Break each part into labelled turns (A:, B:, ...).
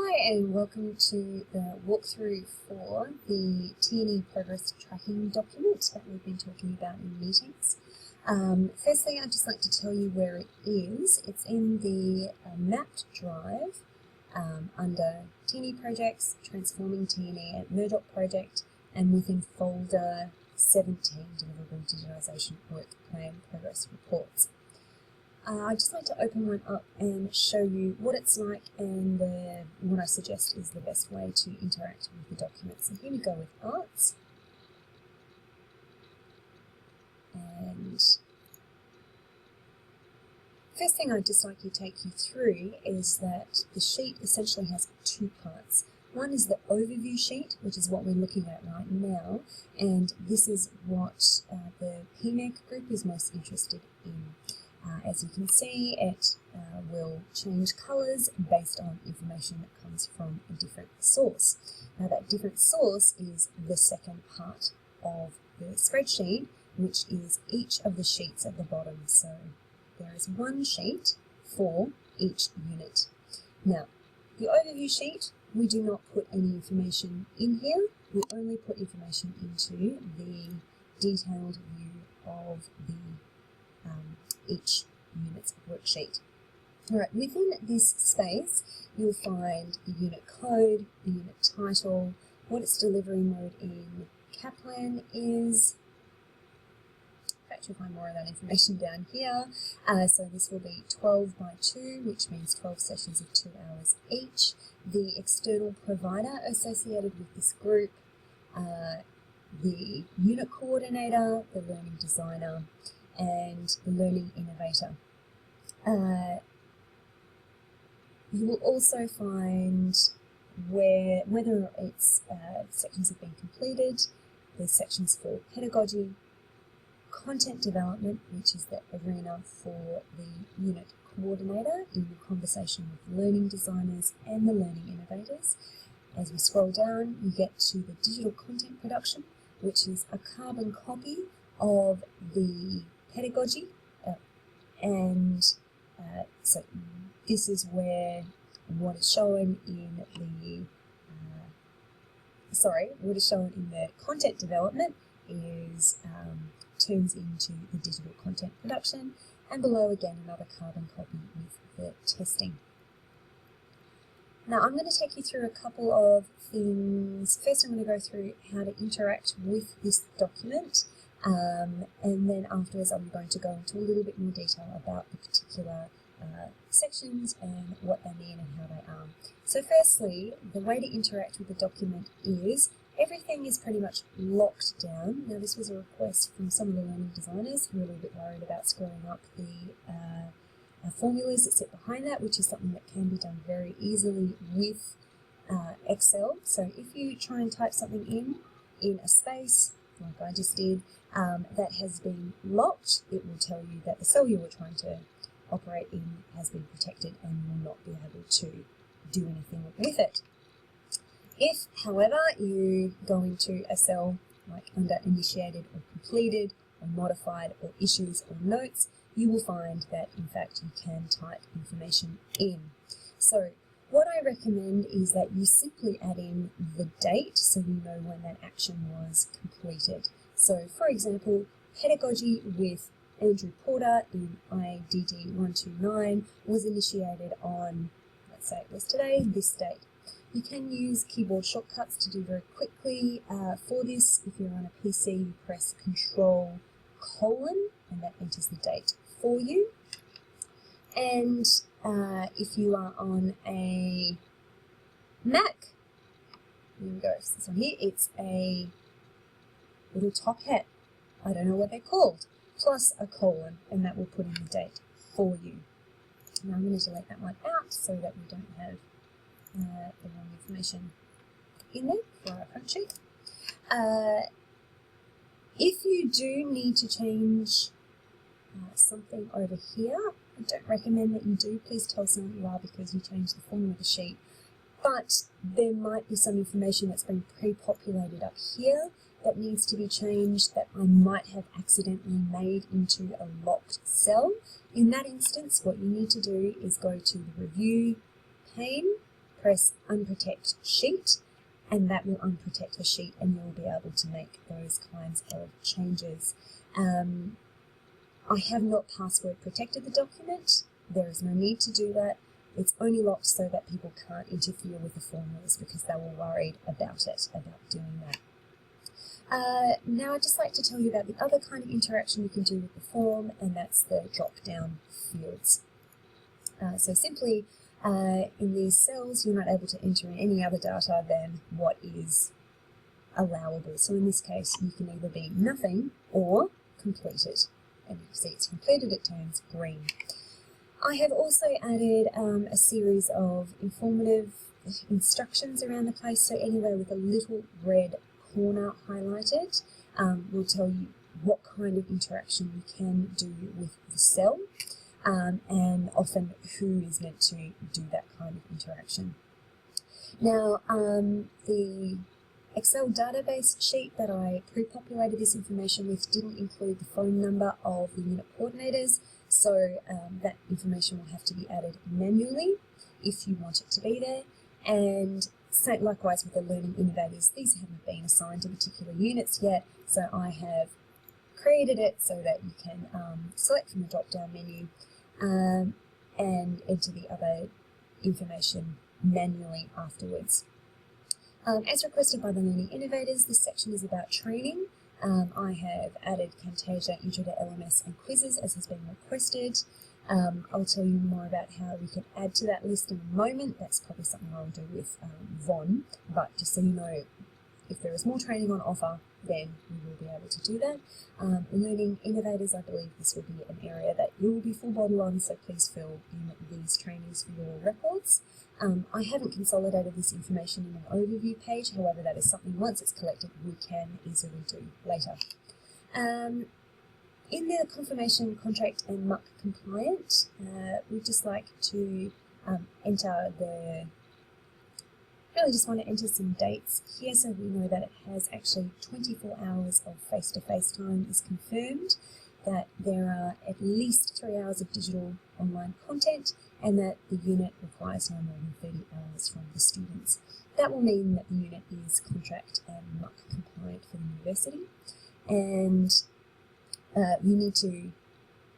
A: Hi and welcome to the walkthrough for the TNE Progress Tracking document that we've been talking about in meetings. Firstly, I'd just like to tell you where it is. It's in the mapped drive under TNE Projects, Transforming TNE at Murdoch Project, and within folder 17, Deliverable Digitalisation Work Plan Progress Reports. I'd just like to open one up and show you what it's like and what I suggest is the best way to interact with the document. So here we go with Arts. And first thing I'd just like to take you through is that the sheet essentially has two parts. One is the overview sheet, which is what we're looking at right now, and this is what the PMEG group is most interested in. As you can see, it will change colours based on information that comes from a different source. Now that different source is the second part of the spreadsheet, which is each of the sheets at the bottom. So there is one sheet for each unit. Now, the overview sheet, we do not put any information in here. We only put information into the detailed view of the each unit's worksheet. Alright, within this space you'll find the unit code, the unit title, what its delivery mode in Kaplan is. In fact, you'll find more of that information down here. So this will be 12 by 2, which means 12 sessions of 2 hours each. The external provider associated with this group, the unit coordinator, the learning designer, and the learning innovator. You will also find whether its sections have been completed. There's sections for pedagogy, content development, which is the arena for the unit coordinator in conversation with learning designers and the learning innovators. As we scroll down, you get to the digital content production, which is a carbon copy of the pedagogy, so this is where what is shown in the content development is turns into the digital content production, and below again another carbon copy with the testing. Now I'm going to take you through a couple of things. First I'm going to go through how to interact with this document. And then afterwards I'm going to go into a little bit more detail about the particular sections and what they mean and how they are. So firstly, the way to interact with the document is everything is pretty much locked down. Now this was a request from some of the learning designers who are a little bit worried about screwing up the formulas that sit behind that, which is something that can be done very easily with Excel. So if you try and type something in a space, like I just did, that has been locked, it will tell you that the cell you were trying to operate in has been protected and you will not be able to do anything with it. If, however, you go into a cell like under initiated or completed or modified or issues or notes, you will find that in fact you can type information in. So what I recommend is that you simply add in the date so you know when that action was completed. So for example, pedagogy with Andrew Porter in IDD 129 was initiated on, let's say it was today, this date. You can use keyboard shortcuts to do very quickly for this. If you're on a PC, you press Control : and that enters the date for you. And if you are on a Mac, here we go, this one here, it's a little top hat, I don't know what they're called, plus a colon, and that will put in the date for you. Now I'm going to delete that one out so that we don't have the wrong information in there for our front sheet. If you do need to change something over here, I don't recommend that you do. Please tell us who you are because you changed the form of the sheet. But there might be some information that's been pre-populated up here that needs to be changed that I might have accidentally made into a locked cell. In that instance, what you need to do is go to the Review pane, press unprotect sheet, and that will unprotect the sheet and you'll be able to make those kinds of changes. I have not password protected the document. There is no need to do that. It's only locked so that people can't interfere with the formulas because they were worried about it, about doing that. Now I'd just like to tell you about the other kind of interaction you can do with the form, and that's the drop-down fields. So simply in these cells you're not able to enter in any other data than what is allowable. So in this case you can either be nothing or completed, and you see it's completed, it turns green. I have also added a series of informative instructions around the place, so anywhere with a little red corner highlighted will tell you what kind of interaction you can do with the cell, and often who is meant to do that kind of interaction. Now, the Excel database sheet that I pre-populated this information with didn't include the phone number of the unit coordinators, so that information will have to be added manually if you want it to be there. And same likewise with the learning innovators, these haven't been assigned to particular units yet, so I have created it so that you can select from the drop-down menu and enter the other information manually afterwards. As requested by the learning innovators, this section is about training. I have added Camtasia, Intro to LMS and quizzes as has been requested. I'll tell you more about how we can add to that list in a moment. That's probably something I'll do with Von, but just so you know, if there is more training on offer, then we will be able to do that. Learning innovators, I believe this will be an area that you will be full bottle on, so please fill in these trainings for your records. I haven't consolidated this information in an overview page, however that is something once it's collected we can easily do later. In the confirmation, contract and MUC compliant, we'd just like to enter really just want to enter some dates here so we know that it has actually 24 hours of face-to-face time is confirmed, that there are at least 3 hours of digital online content, and that the unit requires no more than 30 hours from the students. That will mean that the unit is contract and MUC compliant for the university, and you need to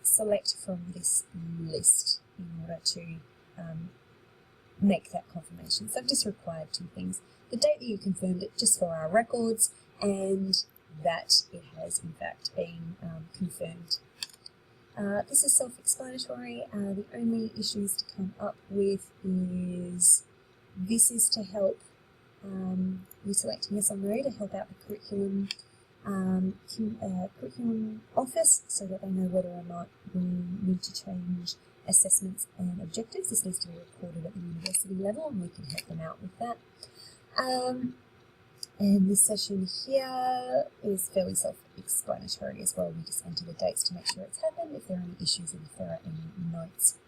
A: select from this list in order to make that confirmation. So I've just required two things: the date that you confirmed it, just for our records, and that it has in fact been confirmed. This is self-explanatory. The only issues to come up with is this is to help, we're selecting yes or no to help out the curriculum office so that they know whether or not we need to change assessments and objectives. This needs to be recorded at the university level and we can help them out with that. And this session here is fairly self-explanatory as well. We just enter the dates to make sure it's happened, if there are any issues and if there are any notes.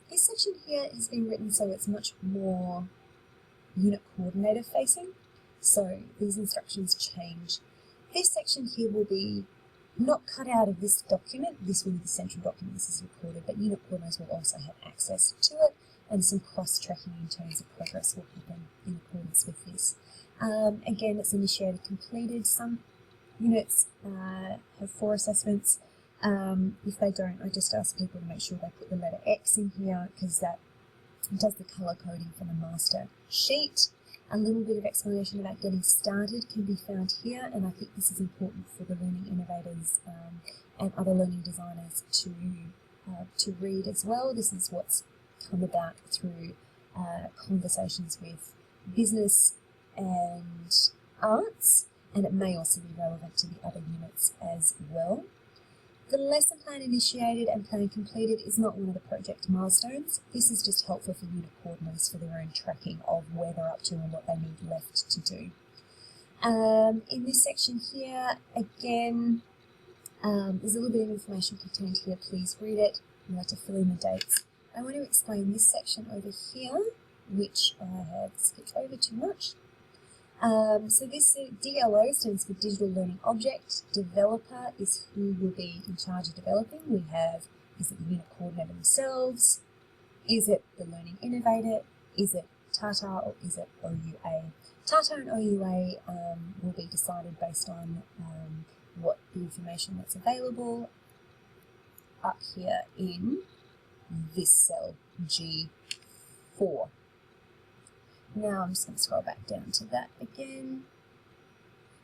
A: This section here has been written so it's much more unit coordinator facing, so these instructions change. This section here will be not cut out of this document. This will be the central document, this is recorded, but unit coordinators will also have access to it, and some cross-tracking in terms of progress will happen in accordance with this. Again, it's initiated completed. Some units have 4 assessments. If they don't, I just ask people to make sure they put the letter X in here because that does the colour coding for the master sheet. A little bit of explanation about getting started can be found here, and I think this is important for the learning innovators and other learning designers to read as well. This is what's come about through conversations with business and arts, and it may also be relevant to the other units as well. The lesson plan initiated and plan completed is not one of the project milestones. This is just helpful for unit coordinators for their own tracking of where they're up to and what they need left to do. In this section here, again, there's a little bit of information contained here. Please read it. You have to fill in the dates. I want to explain this section over here, which I have skipped over too much. So this DLO stands for Digital Learning Object. Developer is who will be in charge of developing. We have, is it the unit coordinator themselves? Is it the learning innovator? Is it Tata or is it OUA? Tata and OUA will be decided based on what the information that's available up here in this cell, G4. Now I'm just going to scroll back down to that again.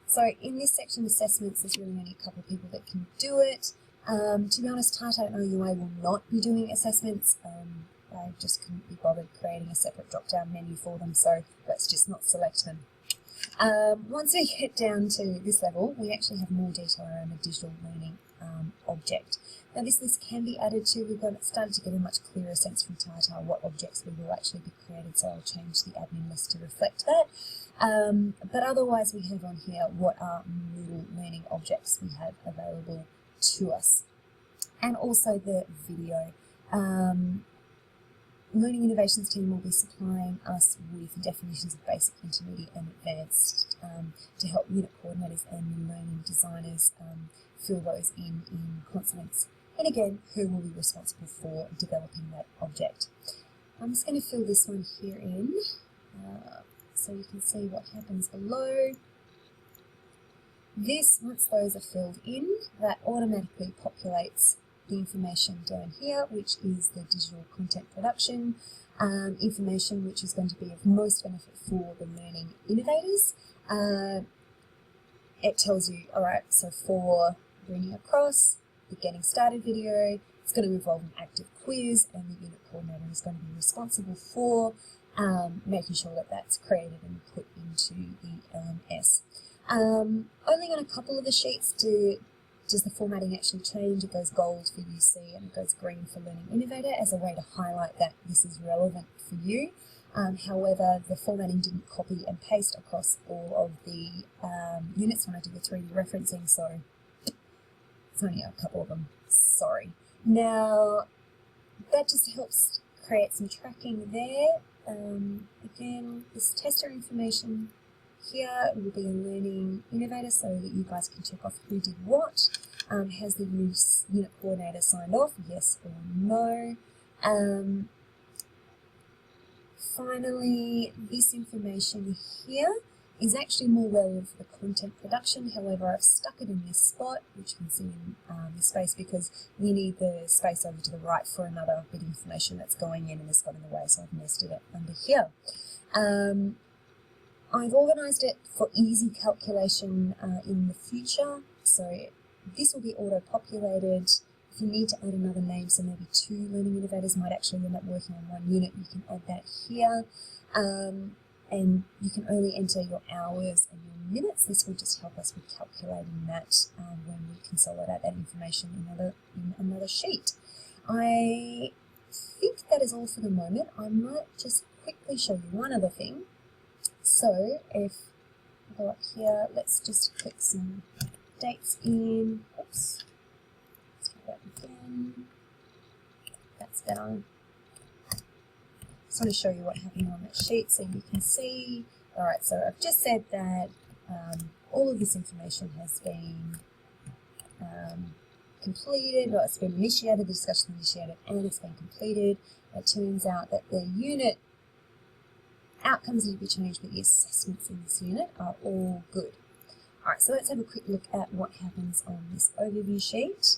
A: So in this section, assessments, there's really only a couple of people that can do it. To be honest, Tata and OUA will not be doing assessments. I just couldn't be bothered creating a separate drop-down menu for them, so let's just not select them. Once we get down to this level, we actually have more detail around the digital learning object. Now this list can be added to. We've started to get a much clearer sense from Tata what objects we will actually be created, so I'll change the admin list to reflect that. But otherwise we have on here what are Moodle learning objects we have available to us. And also the video. Learning Innovations team will be supplying us with definitions of basic, intermediate and advanced to help unit coordinators and learning designers fill those in consonants. And again, who will be responsible for developing that object. I'm just going to fill this one here in so you can see what happens below. This, once those are filled in, that automatically populates the information down here, which is the digital content production information, which is going to be of most benefit for the learning innovators. It tells you, all right, so for bringing across the getting started video, it's going to involve an active quiz, and the unit coordinator is going to be responsible for making sure that that's created and put into the LMS. Only on a couple of the sheets does the formatting actually change. It goes gold for UC and it goes green for Learning Innovator as a way to highlight that this is relevant for you. However, the formatting didn't copy and paste across all of the units when I did the 3D referencing, so it's only a couple of them, sorry. Now, that just helps create some tracking there. Again, this tester information here will be a Learning Innovator so that you guys can check off who did what. Has the unit coordinator signed off, yes or no? Finally, this information here is actually more relevant for the content production. However, I've stuck it in this spot, which you can see in this space, because we need the space over to the right for another bit of information that's going in, and this got in the way, so I've nested it under here. I've organised it for easy calculation in the future, so this will be auto-populated. If you need to add another name, so maybe 2 Learning Innovators might actually end up working on 1 unit, you can add that here. And you can only enter your hours and your minutes. This will just help us with calculating that when we consolidate that information in another sheet. I think that is all for the moment. I might just quickly show you one other thing. So if I go up here, let's just click some dates in. Oops. Let's try that again. That's better. Just want to show you what happened on that sheet so you can see. Alright, so I've just said that all of this information has been completed, or it's been initiated, the discussion initiated, and it's been completed. It turns out that the unit outcomes need to be changed, but the assessments in this unit are all good. Alright, so let's have a quick look at what happens on this overview sheet.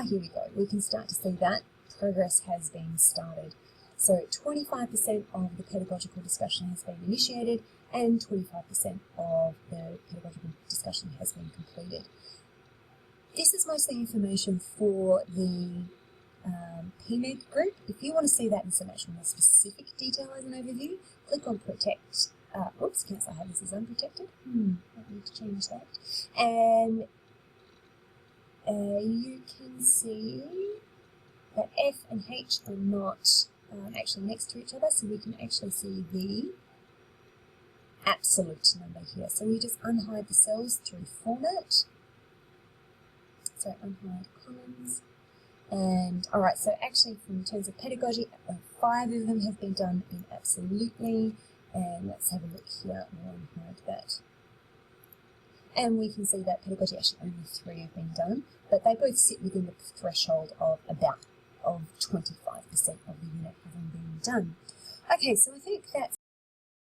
A: Here we go. We can start to see that progress has been started. So 25% of the pedagogical discussion has been initiated and 25% of the pedagogical discussion has been completed. This is mostly information for the PMEG group. If you want to see that in some actual more specific detail as an overview, click on Protect. Oops, can't say I have this as unprotected. I need to change that. And you can see that F and H are not actually next to each other, so we can actually see the absolute number here. So we just unhide the cells through format. So unhide columns. And alright, so actually in terms of pedagogy, 5 of them have been done in absolutely. And let's have a look here, we'll unhide that. And we can see that pedagogy, actually only 3 have been done, but they both sit within the threshold of 25% of the unit having been done. Okay, so I think that's